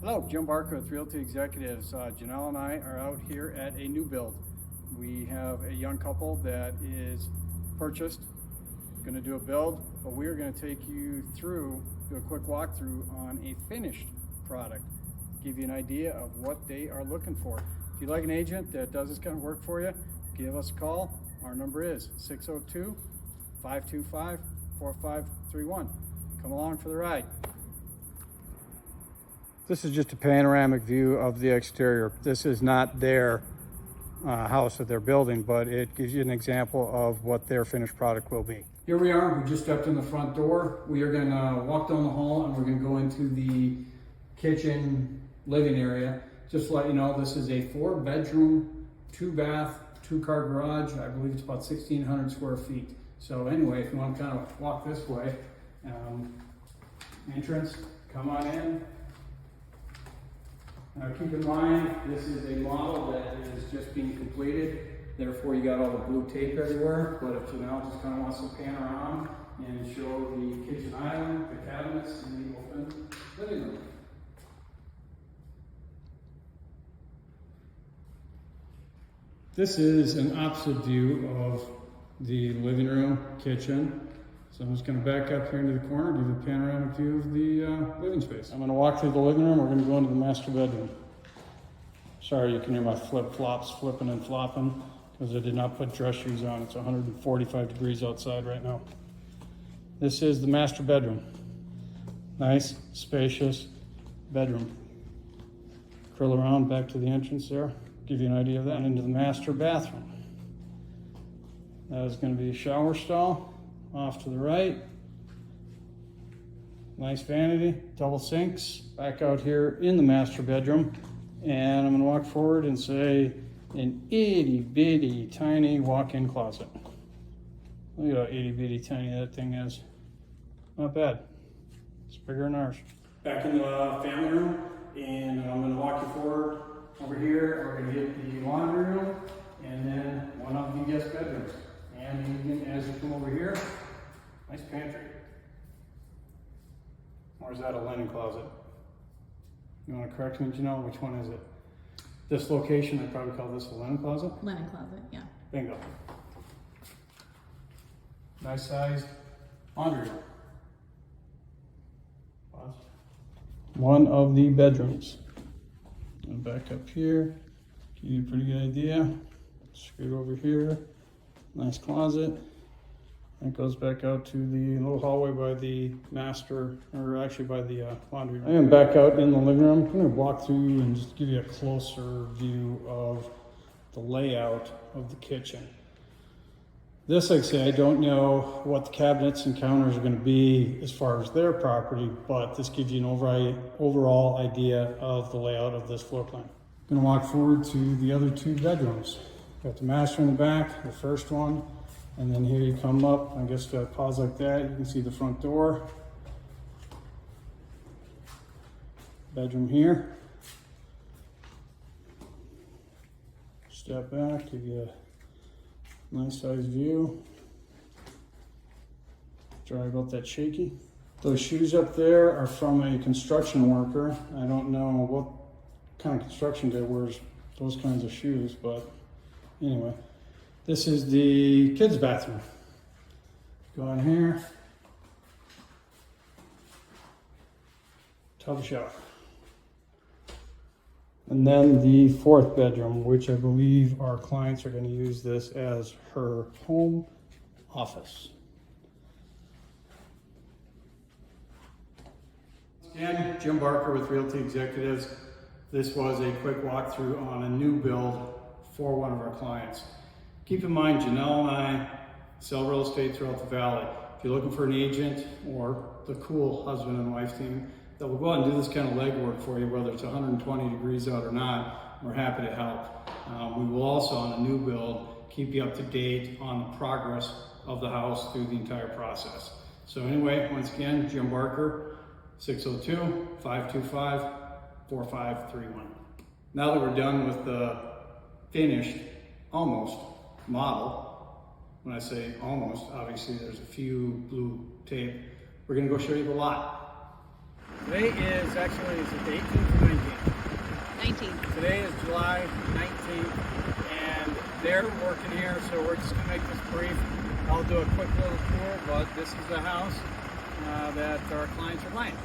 Hello, Jim Barker with Realty Executives. Janelle and I are out here at a new build. We have a young couple that is purchased, going to do a build, but we are going to take you through, do a quick walkthrough on a finished product, give you an idea of what they are looking for. If you'd like an agent that does this kind of work for you, give us a call. Our number is 602-525-4531. Come along for the ride. This is just a panoramic view of the exterior. This is not their house that they're building, but it gives you an example of what their finished product will be. Here we are, we just stepped in the front door. We are gonna walk down the hall and we're gonna go into the kitchen living area. Just to let you know, this is a 4-bedroom, 2-bath, 2-car garage. I believe it's about 1,600 square feet. So anyway, if you want to kind of walk this way, entrance, come on in. Now keep in mind, this is a model that is just being completed, therefore you got all the blue tape everywhere, but if Janelle just kind of wants to pan around and show the kitchen island, the cabinets, and the open living room. This is an opposite view of the living room, kitchen. So I'm just going to back up here into the corner, give you a panoramic view of the living space. I'm going to walk through the living room. We're going to go into the master bedroom. Sorry, you can hear my flip-flops flipping and flopping because I did not put dress shoes on. It's 145 degrees outside right now. This is the master bedroom. Nice, spacious bedroom. Curl around back to the entrance there. Give you an idea of that. And into the master bathroom. That is going to be a shower stall. Off to the right, nice vanity, double sinks. Back out here in the master bedroom, and I'm going to walk forward and say an itty bitty tiny walk-in closet. Look at how itty bitty tiny that thing is. Not bad. It's bigger than ours. Back in the family room, and I'm going to walk you forward over here. We're going to get the laundry room, and then one of the guest bedrooms. And even as you come over here, nice pantry. Or is that a linen closet? You want to correct me, Janelle? Which one is it? This location, I'd probably call this a linen closet? Linen closet, yeah. Bingo. Nice sized laundry room. Pause. One of the bedrooms. And back up here, give you a pretty good idea. Scoot over here. Nice closet. That goes back out to the little hallway by the master, or actually by the laundry room. I am back out in the living room. I'm going to walk through and just give you a closer view of the layout of the kitchen. This, like I say, I don't know what the cabinets and counters are going to be as far as their property, but this gives you an overall idea of the layout of this floor plan. I'm going to walk forward to the other 2 bedrooms. Got the master in the back, the first one, and then here you come up. I guess to pause like that, you can see the front door. Bedroom here. Step back, give you a nice sized view. Sorry about that shaky. Those shoes up there are from a construction worker. I don't know what kind of construction guy wears those kinds of shoes, but anyway, this is the kids' bathroom. Go in here. Tub shower. And then the 4th bedroom, which I believe our clients are going to use this as her home office. Again, Jim Barker with Realty Executives. This was a quick walkthrough on a new build for one of our clients. Keep in mind, Janelle and I sell real estate throughout the valley. If you're looking for an agent or the cool husband and wife team that will go out and do this kind of legwork for you, whether it's 120 degrees out or not, we're happy to help. We will also, on a new build, keep you up to date on the progress of the house through the entire process. So anyway, once again, Jim Barker, 602-525-4531. Now that we're done with the finished, almost, model, when I say almost, obviously there's a few blue tape, we're gonna go show you the lot. Today is actually, is it the 18th or 19th? 19th. Today is July 19th, and they're working here, so we're just gonna make this brief. I'll do a quick little tour, but this is the house that our clients are buying.